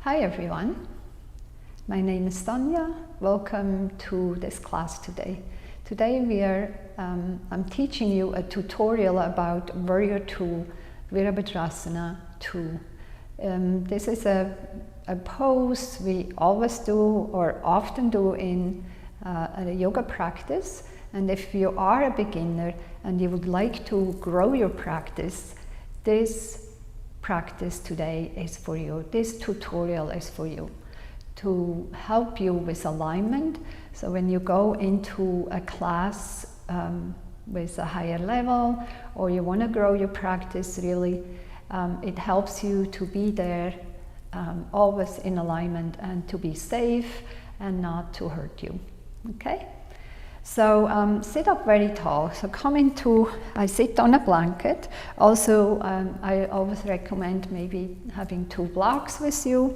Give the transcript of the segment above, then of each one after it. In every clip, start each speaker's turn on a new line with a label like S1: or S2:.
S1: Hi everyone, my name is Sonja. Welcome to this class today. Today I'm teaching you a tutorial about Warrior 2, Virabhadrasana 2. This is a pose we always do or often do in a yoga practice. And if you are a beginner and you would like to grow your practice, this practice today is for you. This tutorial is for you to help you with alignment. So when you go into a class with a higher level, or you want to grow your practice really, it helps you to be there always in alignment and to be safe and not to hurt you. Okay? So sit up very tall. So I sit on a blanket. Also, I always recommend maybe having 2 blocks with you.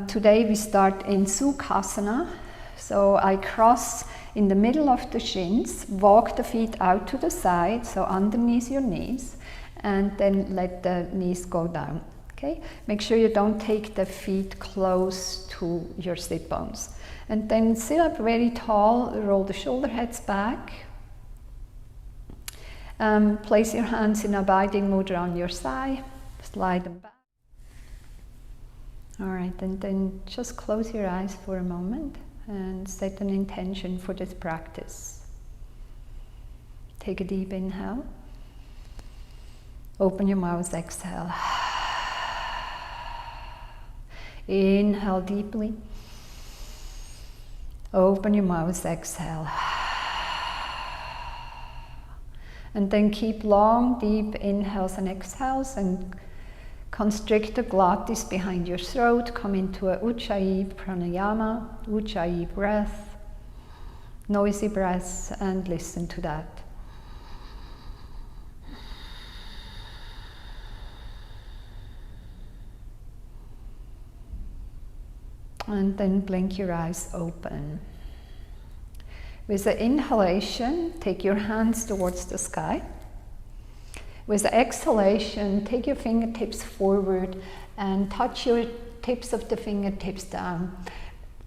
S1: Today we start in Sukhasana. So I cross in the middle of the shins, walk the feet out to the side, so underneath your knees, and then let the knees go down. Okay? Make sure you don't take the feet close to your sit bones. And then sit up very tall, roll the shoulder heads back. Place your hands in abiding mudra on your thigh, slide them back. All right, and then just close your eyes for a moment and set an intention for this practice. Take a deep inhale. Open your mouth, exhale. Inhale deeply. Open your mouth, exhale. And then keep long, deep inhales and exhales and constrict the glottis behind your throat. Come into a Ujjayi pranayama, Ujjayi breath, noisy breaths, and listen to that. And then blink your eyes open. With the inhalation, take your hands towards the sky. With the exhalation, take your fingertips forward and touch your tips of the fingertips down.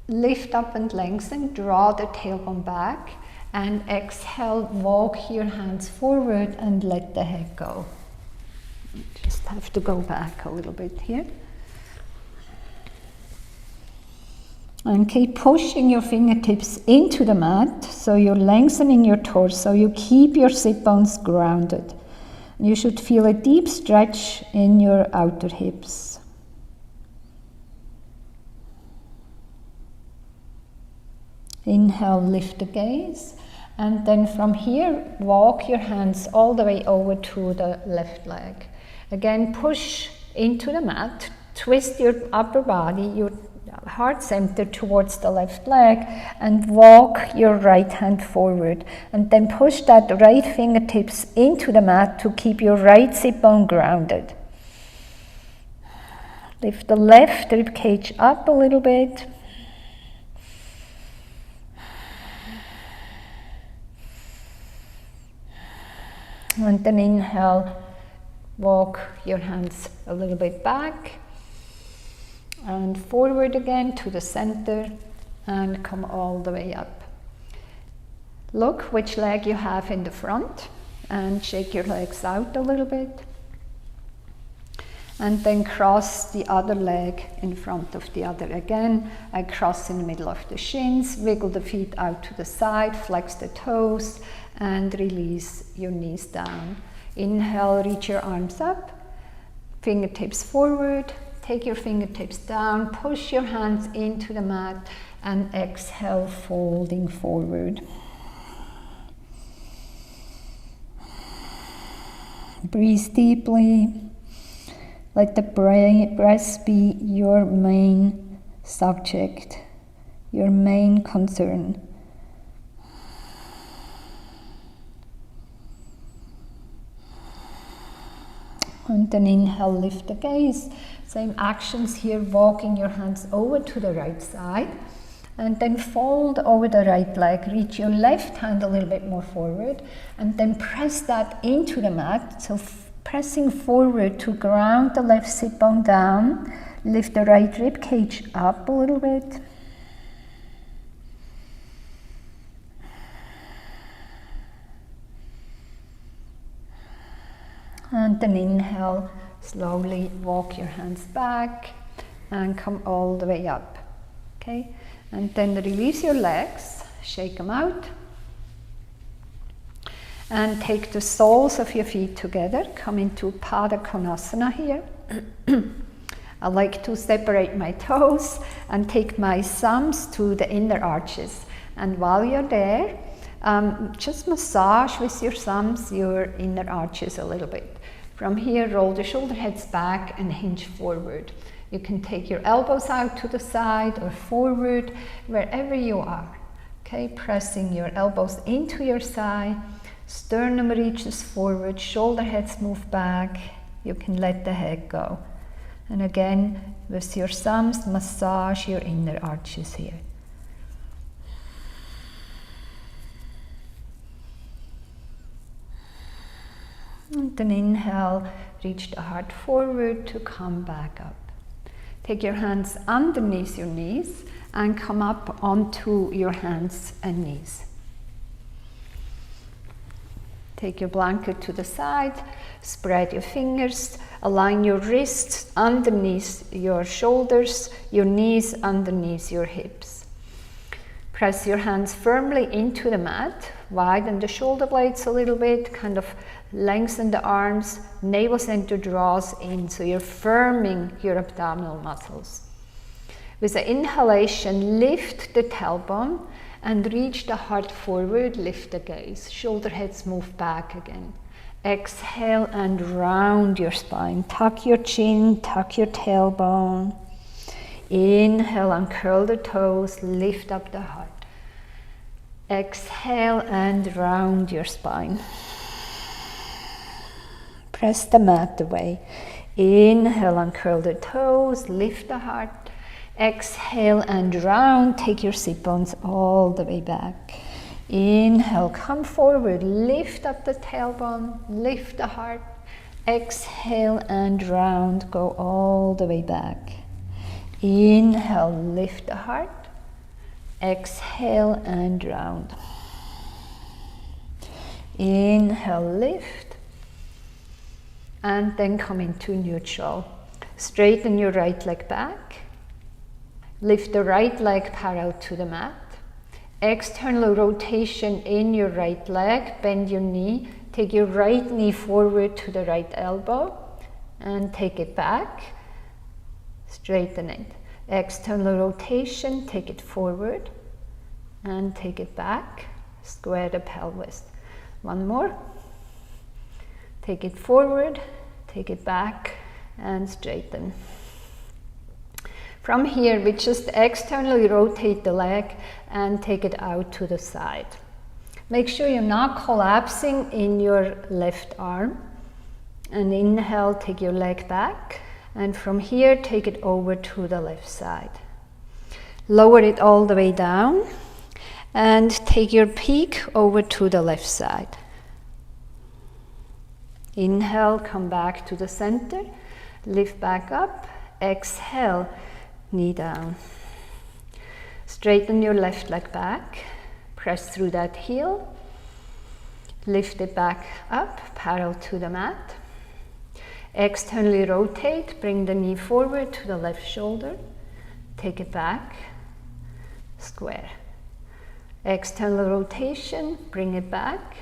S1: Lift up and lengthen, draw the tailbone back, and exhale, walk your hands forward and let the head go. Just have to go back a little bit here. And keep pushing your fingertips into the mat, so you're lengthening your torso. You keep your sit bones grounded. You should feel a deep stretch in your outer hips. Inhale, lift the gaze. And then from here, walk your hands all the way over to the left leg. Again, push into the mat. Twist your upper body, your heart center towards the left leg, and walk your right hand forward, and then push that right fingertips into the mat to keep your right sit bone grounded. Lift the left rib cage up a little bit. And then inhale, walk your hands a little bit back and forward again to the center and come all the way up. Look which leg you have in the front and shake your legs out a little bit. And then cross the other leg in front of the other again. I cross in the middle of the shins, wiggle the feet out to the side, flex the toes, and release your knees down. Inhale, reach your arms up, fingertips forward. Take your fingertips down, push your hands into the mat, and exhale, folding forward. Breathe deeply. Let the breath be your main subject, your main concern. And then inhale, lift the gaze. Same actions here, walking your hands over to the right side. And then fold over the right leg. Reach your left hand a little bit more forward. And then press that into the mat. So pressing forward to ground the left sit bone down. Lift the right rib cage up a little bit. And then inhale, slowly walk your hands back and come all the way up. Okay? And then release your legs, shake them out. And take the soles of your feet together, come into Pada Konasana here. I like to separate my toes and take my thumbs to the inner arches. And while you're there, just massage with your thumbs your inner arches a little bit. From here, roll the shoulder heads back and hinge forward. You can take your elbows out to the side or forward, wherever you are. Okay, pressing your elbows into your thigh. Sternum reaches forward, shoulder heads move back. You can let the head go. And again, with your thumbs, massage your inner arches here. And then inhale, reach the heart forward to come back up. Take your hands underneath your knees and come up onto your hands and knees. Take your blanket to the side, spread your fingers, align your wrists underneath your shoulders, your knees underneath your hips. Press your hands firmly into the mat, widen the shoulder blades a little bit, kind of lengthen the arms, navel center draws in, so you're firming your abdominal muscles. With the inhalation, lift the tailbone and reach the heart forward, lift the gaze. Shoulder heads move back again. Exhale and round your spine. Tuck your chin, tuck your tailbone. Inhale and curl the toes, lift up the heart. Exhale and round your spine. Press the mat away. Inhale and curl the toes, lift the heart. Exhale and round, take your sit bones all the way back. Inhale, come forward, lift up the tailbone, lift the heart. Exhale and round, go all the way back. Inhale, lift the heart. Exhale and round. Inhale, lift. And then come into neutral. Straighten your right leg back. Lift the right leg parallel to the mat. External rotation in your right leg. Bend your knee. Take your right knee forward to the right elbow and take it back. Straighten it. External rotation, take it forward and take it back. Square the pelvis. One more. Take it forward, take it back and straighten. From here, we just externally rotate the leg and take it out to the side. Make sure you're not collapsing in your left arm. And inhale, take your leg back. And from here, take it over to the left side. Lower it all the way down. And take your peak over to the left side. Inhale, come back to the center. Lift back up. Exhale. Knee down. Straighten your left leg back. Press through that heel. Lift it back up, parallel to the mat. Externally rotate, bring the knee forward to the left shoulder. Take it back, square. External rotation, bring it back.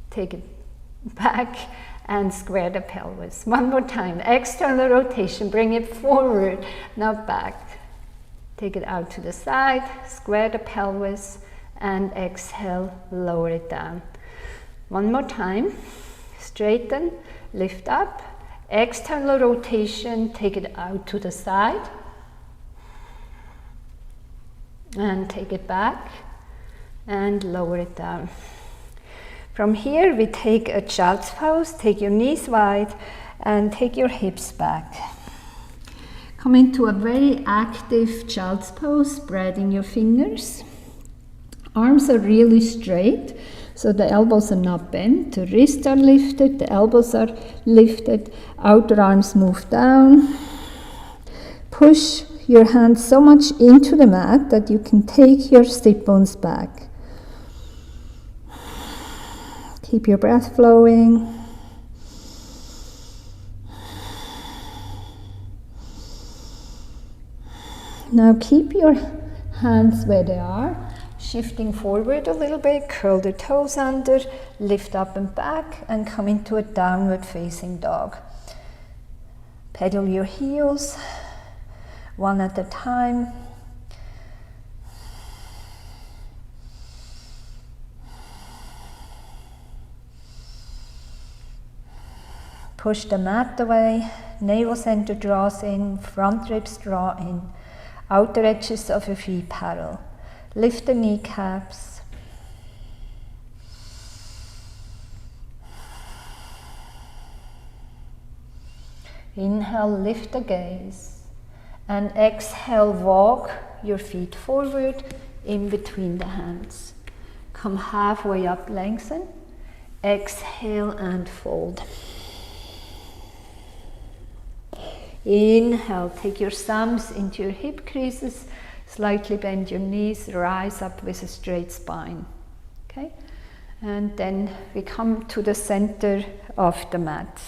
S1: Take it back and square the pelvis. One more time. External rotation, bring it forward, not back. Take it out to the side, square the pelvis, and exhale, lower it down. One more time. Straighten, lift up. External rotation, take it out to the side. And take it back and lower it down. From here, we take a child's pose. Take your knees wide and take your hips back. Come into a very active child's pose, spreading your fingers. Arms are really straight, so the elbows are not bent. The wrists are lifted, the elbows are lifted. Outer arms move down.
S2: push your hands so much into the mat that you can take your sit bones back. Keep your breath flowing. Now keep your hands where they are, shifting forward a little bit, curl the toes under, lift up and back, and come into a downward facing dog. Pedal your heels, one at a time. Push the mat away, navel center draws in, front ribs draw in, outer edges of your feet parallel. Lift the kneecaps. Inhale, lift the gaze. And exhale, walk your feet forward in between the hands. Come halfway up, lengthen. Exhale and fold. Inhale, take your thumbs into your hip creases, slightly bend your knees, rise up with a straight spine. Okay? And then we come to the center of the mat.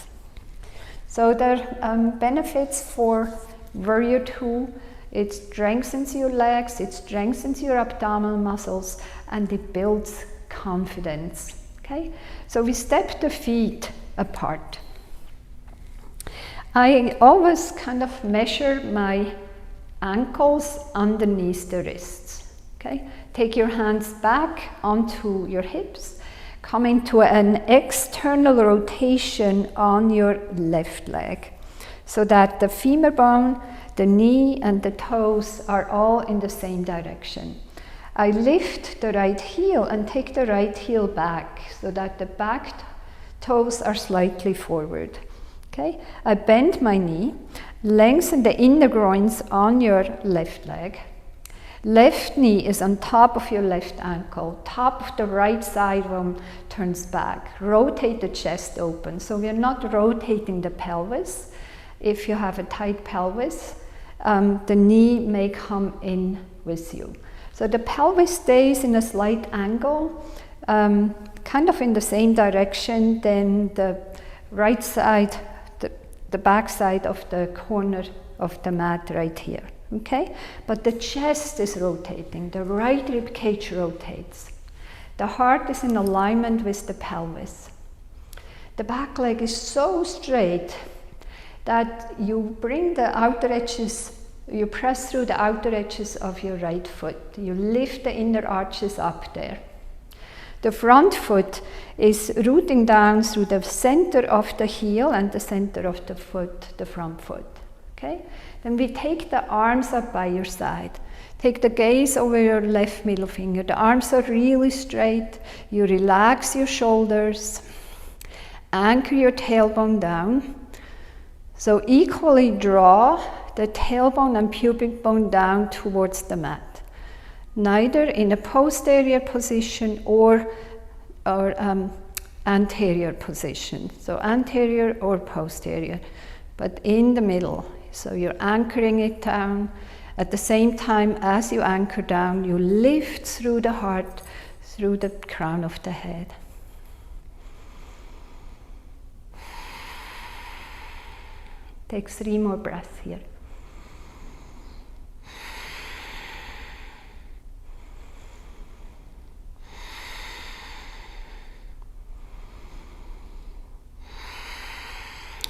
S2: So there are benefits for Warrior 2. It strengthens your legs, it strengthens your abdominal muscles, and it builds confidence. Okay? So we step the feet apart. I always kind of measure my ankles underneath the wrists. Okay? Take your hands back onto your hips, come into an external rotation on your left leg, so that the femur bone, the knee and the toes are all in the same direction. I lift the right heel and take the right heel back, so that the back toes are slightly forward. Okay, I bend my knee, lengthen the inner groins on your left leg. Left knee is on top of your left ankle. Top of the right side bone turns back. Rotate the chest open. So we are not rotating the pelvis. If you have a tight pelvis, the knee may come in with you. So the pelvis stays in a slight angle, kind of in the same direction than the right side, the back side of the corner of the mat right here, okay? But the chest is rotating, the right rib cage rotates. The heart is in alignment with the pelvis. The back leg is so straight that you bring the outer edges, you press through the outer edges of your right foot. You lift the inner arches up there. The front foot is rooting down through the center of the heel and the center of the foot, the front foot. Okay? Then we take the arms up by your side. Take the gaze over your left middle finger. The arms are really straight. You relax your shoulders. Anchor your tailbone down. So equally draw the tailbone and pubic bone down towards the mat. Neither in a posterior position or anterior position. So anterior or posterior, but in the middle. So you're anchoring it down. At the same time as you anchor down, you lift through the heart, through the crown of the head. Take 3 more breaths here.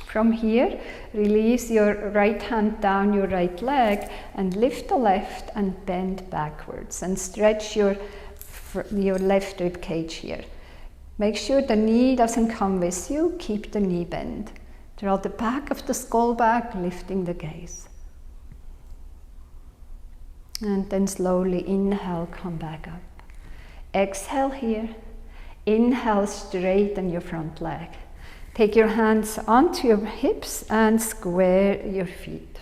S2: From here, release your right hand down your right leg and lift the left and bend backwards and stretch your left rib cage here. Make sure the knee doesn't come with you, keep the knee bent. Draw the back of the skull back, lifting the gaze. And then slowly inhale, come back up. Exhale here, inhale, straighten your front leg. Take your hands onto your hips and square your feet.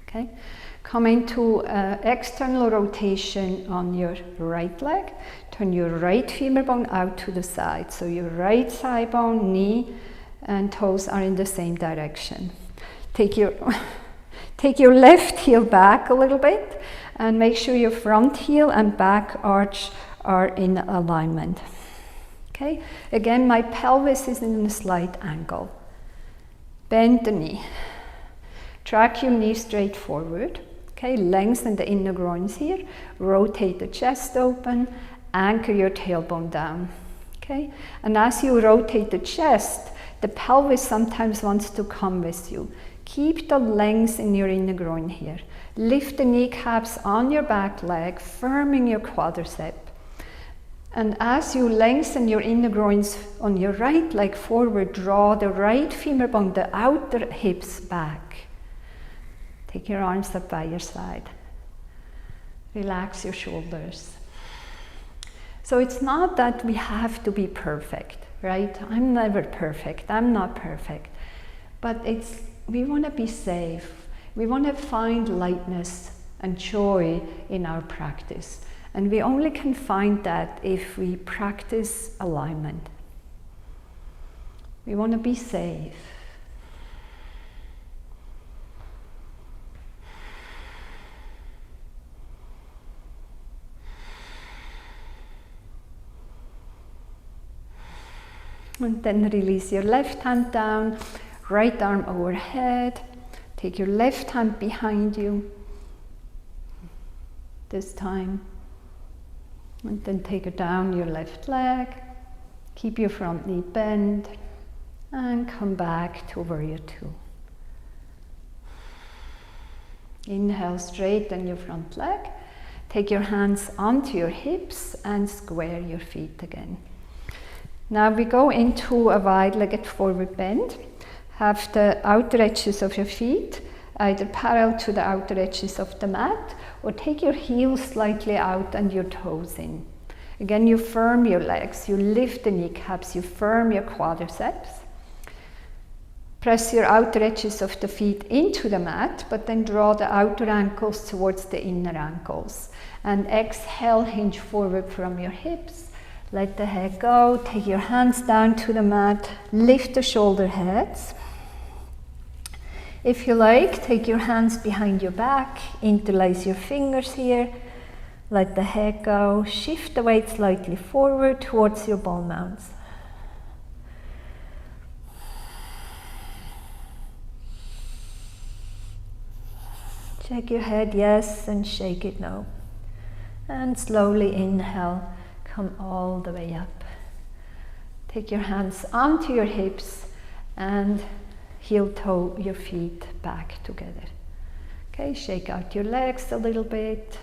S2: Okay? Come into external rotation on your right leg. Turn your right femur bone out to the side. So your right thigh bone, knee, and toes are in the same direction. Take your Take your left heel back a little bit and make sure your front heel and back arch are in alignment. Okay, again, my pelvis is in a slight angle. Bend the knee. Track your knee straight forward. Okay, lengthen the inner groins here. Rotate the chest open. Anchor your tailbone down. Okay, and as you rotate the chest, the pelvis sometimes wants to come with you. Keep the length in your inner groin here. Lift the kneecaps on your back leg, firming your quadricep. And as you lengthen your inner groins on your right leg forward, draw the right femur bone, the outer hips back. Take your arms up by your side. Relax your shoulders. So it's not that we have to be perfect, right? I'm never perfect. I'm not perfect. But we want to be safe. We want to find lightness and joy in our practice. And we only can find that if we practice alignment. We want to be safe. And then release your left hand down, right arm overhead. Take your left hand behind you. This time. And then take it down your left leg. Keep your front knee bent. And come back to Warrior Two. Inhale, straighten your front leg. Take your hands onto your hips and square your feet again. Now we go into a wide-legged forward bend. Have the outer edges of your feet either parallel to the outer edges of the mat, or take your heels slightly out and your toes in. Again, you firm your legs, you lift the kneecaps, you firm your quadriceps. Press your outer edges of the feet into the mat, but then draw the outer ankles towards the inner ankles. And exhale, hinge forward from your hips. Let the head go, take your hands down to the mat, lift the shoulder heads. If you like, take your hands behind your back, interlace your fingers here, let the head go, shift the weight slightly forward towards your ball mounts. Shake your head yes and shake it no. And slowly inhale, come all the way up. Take your hands onto your hips and heel toe your feet back together. Okay, shake out your legs a little bit.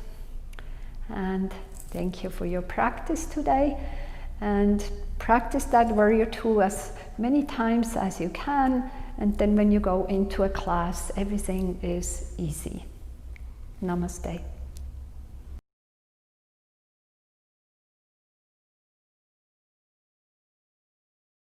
S2: And thank you for your practice today. And practice that Warrior Two as many times as you can. And then when you go into a class, everything is easy. Namaste.